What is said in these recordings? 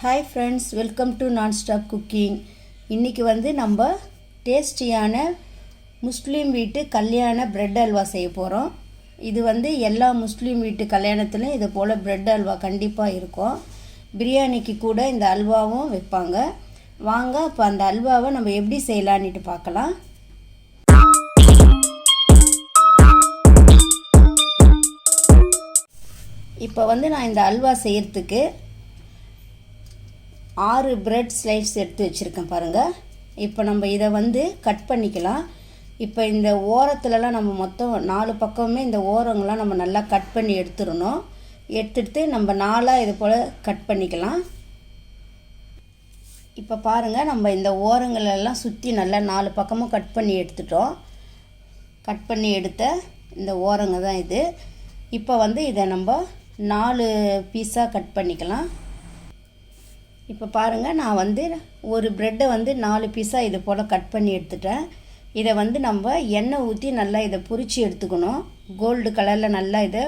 Hi friends, welcome to nonstop cooking. இன்றைக்கி நம்ம டேஸ்டியான முஸ்லீம் வீட்டு கல்யாண ப்ரெட் அல்வா செய்ய போகிறோம். இது எல்லா முஸ்லீம் வீட்டு கல்யாணத்துலையும் இது போல் ப்ரெட் அல்வா கண்டிப்பாக இருக்கும். பிரியாணிக்கு கூட இந்த அல்வாவும் வைப்பாங்க. வாங்க இப்போ அந்த அல்வாவை நம்ம எப்படி செய்யலான்னுட்டு பார்க்கலாம். இப்போ நான் இந்த அல்வா செய்கிறதுக்கு 6 பிரெட் ஸ்லைஸ் எடுத்து வச்சுருக்கேன் பாருங்கள். இப்போ நம்ம இதை கட் பண்ணிக்கலாம். இப்போ இந்த ஓரத்துலலாம் நம்ம மொத்தம் 4 பக்கமுமே இந்த ஓரங்கள்லாம் நம்ம நல்லா கட் பண்ணி எடுத்துடணும். எடுத்துகிட்டு நம்ம 4ஆக இது போல் கட் பண்ணிக்கலாம். இப்போ பாருங்கள், நம்ம இந்த ஓரங்களெல்லாம் சுற்றி நல்லா 4 பக்கமும் கட் பண்ணி எடுத்துட்டோம். கட் பண்ணி எடுத்த இந்த ஓரங்க தான் இது. இப்போ இதை நம்ம 4 பீஸாக கட் பண்ணிக்கலாம். இப்போ பாருங்கள், நான் ஒரு ப்ரெட்டை 4 பீஸாக இது போல் கட் பண்ணி எடுத்துட்டேன். இதை நம்ம எண்ணெய் ஊற்றி நல்லா இதை பொரித்து எடுத்துக்கணும். கோல்டு கலரில் நல்லா இதை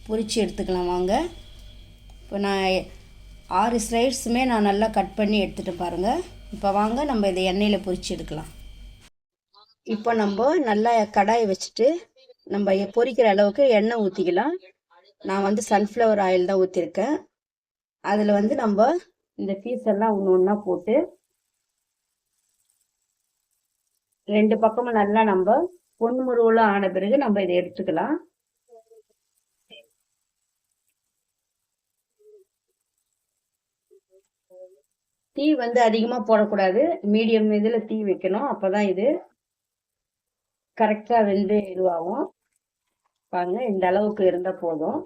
பொரித்து எடுத்துக்கலாம். வாங்க, இப்போ நான் 6 ஸ்லைட்ஸுமே நான் நல்லா கட் பண்ணி எடுத்துகிட்டு பாருங்கள். இப்போ வாங்க நம்ம இதை எண்ணெயில் பொரித்து எடுக்கலாம். இப்போ நம்ம நல்லா கடாயை வச்சுட்டு நம்ம பொரிக்கிற அளவுக்கு எண்ணெய் ஊற்றிக்கலாம். நான் சன்ஃப்ளவர் ஆயில் தான் ஊற்றிருக்கேன். அதில் நம்ம இந்த பீஸ் எல்லாம் ஒன்று ஒன்றா போட்டு 2 பக்கமும் நல்லா நம்ம பொன்முருவில் ஆன பிறகு நம்ம இதை எடுத்துக்கலாம். தீ அதிகமாக போடக்கூடாது, மீடியம் இதில் தீ வைக்கணும். அப்போ தான் இது கரெக்டாக வெந்து இதுவாகும். பாருங்க, இந்த அளவுக்கு இருந்தால் போதும்.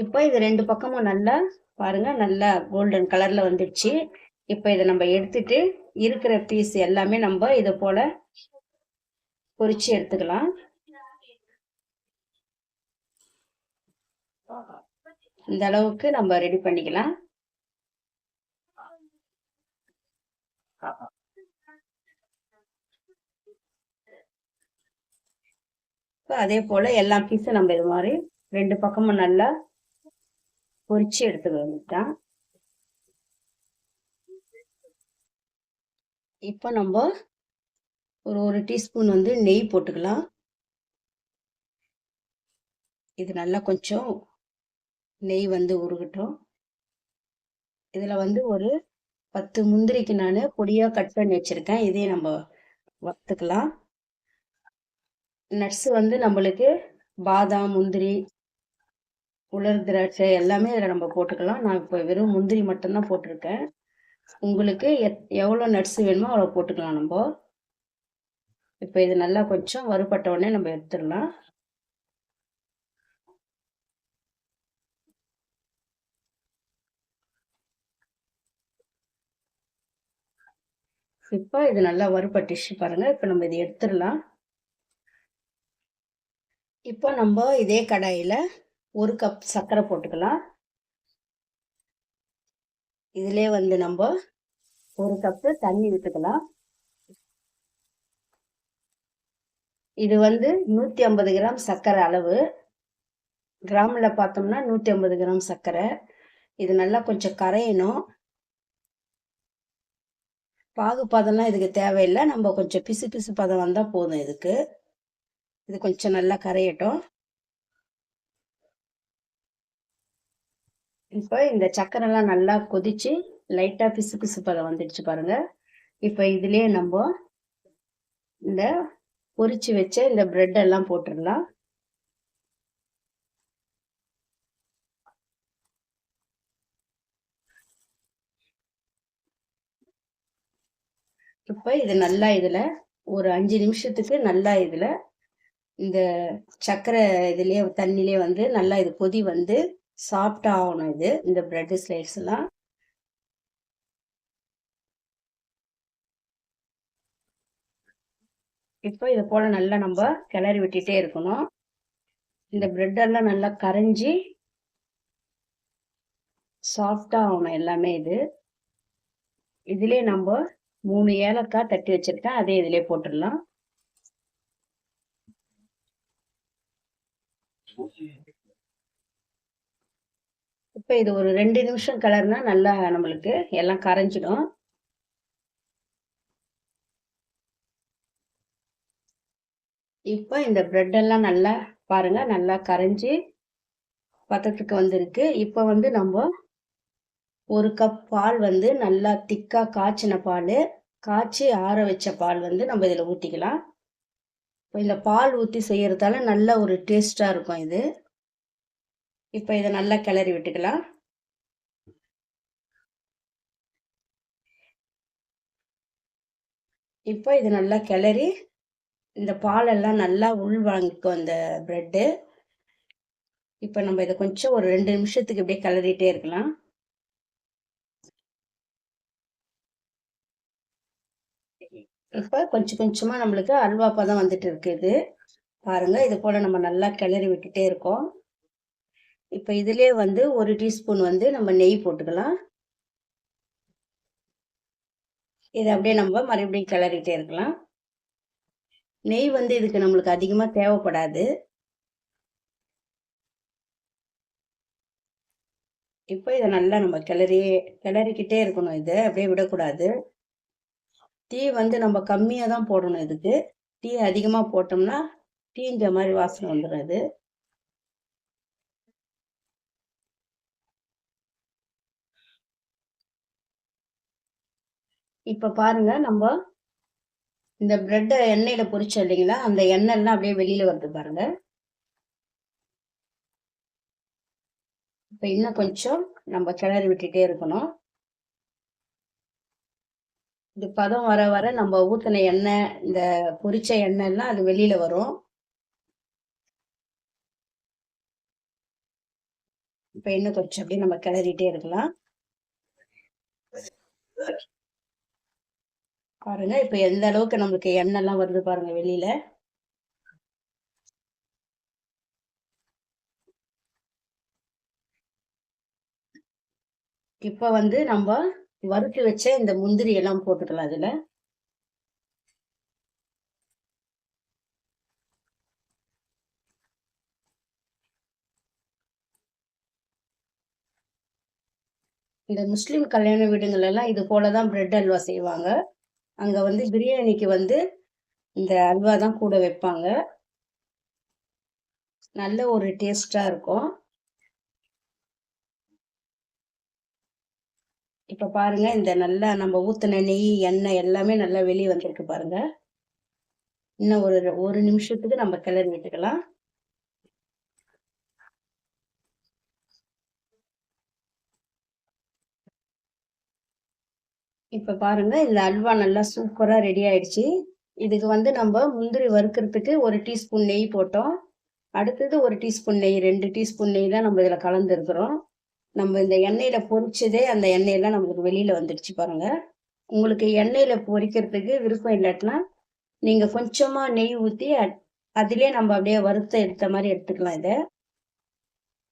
இப்போ இது 2 பக்கமும் நல்லா பாருங்கள், நல்லா கோல்டன் கலரில் வந்துடுச்சு. இப்போ இதை நம்ம எடுத்துட்டு இருக்கிற பீஸ் எல்லாமே நம்ம இதை போல் பொரிச்சு எடுத்துக்கலாம். இந்த அளவுக்கு நம்ம ரெடி பண்ணிக்கலாம். இப்போ அதே போல் எல்லா பீஸும் நம்ம இது மாதிரி 2 பக்கமும் நல்லா பொரிச்சு எடுத்துக்க வேண்டியதுதான். இப்போ நம்ம ஒரு டீஸ்பூன் நெய் போட்டுக்கலாம். இது நல்லா கொஞ்சம் நெய் உருகட்டும். இதில் ஒரு 10 முந்திரிக்கு நான் பொடியாக கட் பண்ணி வச்சுருக்கேன். இதையும் நம்ம வறுத்துக்கலாம். நட்ஸ் நம்மளுக்கு பாதாம், முந்திரி, உலர் திராட்சை எல்லாமே இதில் நம்ம போட்டுக்கலாம். நான் இப்போ வெறும் முந்திரி மட்டும்தான் போட்டிருக்கேன். உங்களுக்கு எவ்வளோ நட்ஸ் வேணுமோ அவ்வளோ போட்டுக்கலாம் நம்ம. இப்போ இது நல்லா கொஞ்சம் வறுபட்ட உடனே நம்ம எடுத்துடலாம். இப்போ இது நல்லா வறுபட்டுச்சு பாருங்கள். இப்போ நம்ம இதை எடுத்துடலாம். இப்போ நம்ம இதே கடாயில் 1 கப் சர்க்கரை போட்டுக்கலாம். இதிலே நம்ம 1 கப்பு தண்ணி விட்டுக்கலாம். இது 150 கிராம் சர்க்கரை அளவு. கிராமில் பார்த்தோம்னா 150 கிராம் சர்க்கரை. இது நல்லா கொஞ்சம் கரையணும். பாகு பதம்லாம் இதுக்கு தேவையில்லை. நம்ம கொஞ்சம் பிசு பிசு பதம் வந்தால் போதும். இது கொஞ்சம் நல்லா கரையட்டும். இப்போ இந்த சக்கரைலாம் நல்லா கொதிச்சு லைட்டாக பிசு பிசு பதம் வந்துடுச்சு பாருங்க. இப்போ இதுலேயே நம்ம இந்த பொரிச்சு வச்ச இந்த பிரெட் எல்லாம் போட்டுடலாம். இப்போ இது நல்லா இதில் ஒரு 5 நிமிஷத்துக்கு நல்லா இதில் இந்த சக்கரை இதுலேயே தண்ணிலே நல்லா இது கொதி சாஃப்டாக ஆகணும். இந்த பிரெட் ஸ்லைட்ஸ் எல்லாம் இப்போ இதை போல் நல்லா நம்ம கிளறி விட்டுட்டே இருக்கணும். இந்த பிரெட்டெல்லாம் நல்லா கரைஞ்சி சாஃப்டாக ஆகணும் எல்லாமே. இதிலே நம்ம 3 ஏலக்காய் தட்டி வச்சிருக்கேன், அதே இதிலே போட்டுடலாம். இப்போ இது ஒரு 2 நிமிஷம் கிளறுனா நல்லா நம்மளுக்கு எல்லாம் கரைஞ்சிடும். இப்போ இந்த பிரெட் எல்லாம் நல்லா பாருங்க, நல்லா கரைஞ்சி பதத்துக்கு வந்திருக்கு. இப்போ வந்து நம்ம 1 கப் பால் வந்து நல்லா திக்கா காய்ச்சின பால், காய்ச்சி ஆற வச்ச பால் வந்து நம்ம இதில் ஊற்றிக்கலாம். இப்போ இந்த பால் ஊற்றி செய்யறதால நல்ல ஒரு டேஸ்டா இருக்கும் இது. இப்போ இதை நல்லா கிளறி விட்டுக்கலாம். இப்போ இது நல்லா கிளறி இந்த பாலெல்லாம் நல்லா உள் வாங்கிக்கும் இந்த பிரெட்டு. இப்போ நம்ம இதை கொஞ்சம் ஒரு 2 நிமிஷத்துக்கு இப்படியே கிளறிட்டே இருக்கலாம். இப்போ கொஞ்சம் கொஞ்சமா நம்மளுக்கு அல்வா பதம் வந்துட்டு இருக்குது பாருங்க. இது போல நம்ம நல்லா கிளறி விட்டுட்டே இருக்கோம். இப்போ இதுலயே வந்து 1 டீஸ்பூன் வந்து நம்ம நெய் போட்டுக்கலாம். இதை அப்படியே நம்ம மறுபடியும் கிளறிட்டே இருக்கலாம். நெய் வந்து இதுக்கு நம்மளுக்கு அதிகமா தேவைப்படாது. இப்போ இதை நல்லா நம்ம கிளறிக்கிட்டே இருக்கணும். இதை அப்படியே விடக்கூடாது. டீ வந்து நம்ம கம்மியாக தான் போடணும் இதுக்கு. டீ அதிகமாக போட்டோம்னா டீஞ்ச மாதிரி வாசனை வந்துடும் அது. இப்போ பாருங்க, நம்ம இந்த பிரெட்டை எண்ணெயில் பொரிச்சோம் இல்லைங்களா, அந்த எண்ணெய்லாம் அப்படியே வெளியில் வருது பாருங்க. இப்போ இன்னும் கொஞ்சம் நம்ம கிளறி விட்டுட்டே இருக்கணும். இது பதம் வர வர நம்ம ஊற்றின எண்ணெய், இந்த பொரிச்ச எண்ணெய்லாம் அது வெளியில் வரும். இப்போ இன்னும் கொஞ்சம் அப்படியே நம்ம கிளறிட்டே இருக்கலாம். பாருங்க, இப்போ எந்த அளவுக்கு நம்மளுக்கு எண்ணெய்லாம் வருது பாருங்க வெளியில. இப்போ வந்து நம்ம வறுத்து வச்ச இந்த முந்திரி எல்லாம் போட்டுக்கலாம் அதுல. இந்த முஸ்லீம் கல்யாண வீடுகள் எல்லாம் இது போலதான் பிரெட் அல்வா செய்வாங்க. அங்க வந்து பிரியாணிக்கு வந்து இந்த அல்வா தான் கூட வைப்பாங்க. நல்ல ஒரு டேஸ்டா இருக்கும். இப்ப பாருங்க, இந்த நல்லா நம்ம ஊத்தின நெய், எண்ணெய் எல்லாமே நல்லா வெளியே வந்திருக்கு பாருங்க. இன்னும் ஒரு நிமிஷத்துக்கு நம்ம கிளறி விட்டுக்கலாம். இப்ப பாருங்க, இந்த அல்வா நல்லா சூப்பரா ரெடி ஆயிடுச்சு. இதுக்கு வந்து நம்ம முந்திரி வறுக்கிறதுக்கு 1 டீஸ்பூன் நெய் போட்டோம். அடுத்தது 1 டீஸ்பூன் நெய், 2 டீஸ்பூன் நெய் தான் நம்ம இதுல கலந்துருக்கிறோம். நம்ம இந்த எண்ணெயில பொரிச்சதே அந்த எண்ணெயெல்லாம் நம்மளுக்கு வெளியில வந்துடுச்சு பாருங்க. உங்களுக்கு எண்ணெயில பொரிக்கிறதுக்கு விருப்பம் இல்லாட்டினா நீங்க கொஞ்சமா நெய் ஊத்தி அதிலே நம்ம அப்படியே வறுத்த எடுத்த மாதிரி எடுத்துக்கலாம். இதை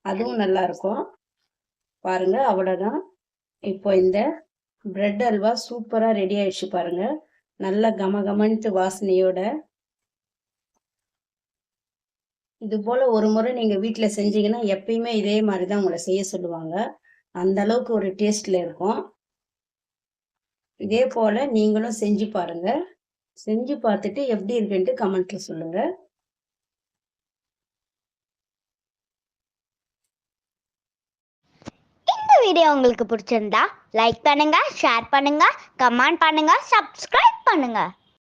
அதுவும் நல்லா இருக்கும் பாருங்க. அவ்வளவுதான். இப்போ இந்த பிரெட் அல்வா சூப்பரா ரெடி ஆயிடுச்சு பாருங்க. நல்ல கமகமன்ட்டு வாசனையோட. இது போல ஒரு முறை நீங்க வீட்டுல செஞ்சீங்கன்னா எப்பயுமே இதே மாதிரிதான் உங்களை செய்ய சொல்லுவாங்க. அந்த அளவுக்கு ஒரு டேஸ்ட்ல இருக்கும். இதே போல நீங்களும் செஞ்சு பாருங்க. செஞ்சு பார்த்துட்டு எப்படி இருக்குன்ட்டு கமெண்ட்ல சொல்லுங்க. இந்த வீடியோ உங்களுக்கு பிடிச்சிருந்தா லைக் பண்ணுங்க, ஷேர் பண்ணுங்க, கமெண்ட் பண்ணுங்க, சப்ஸ்கிரைப் பண்ணுங்க.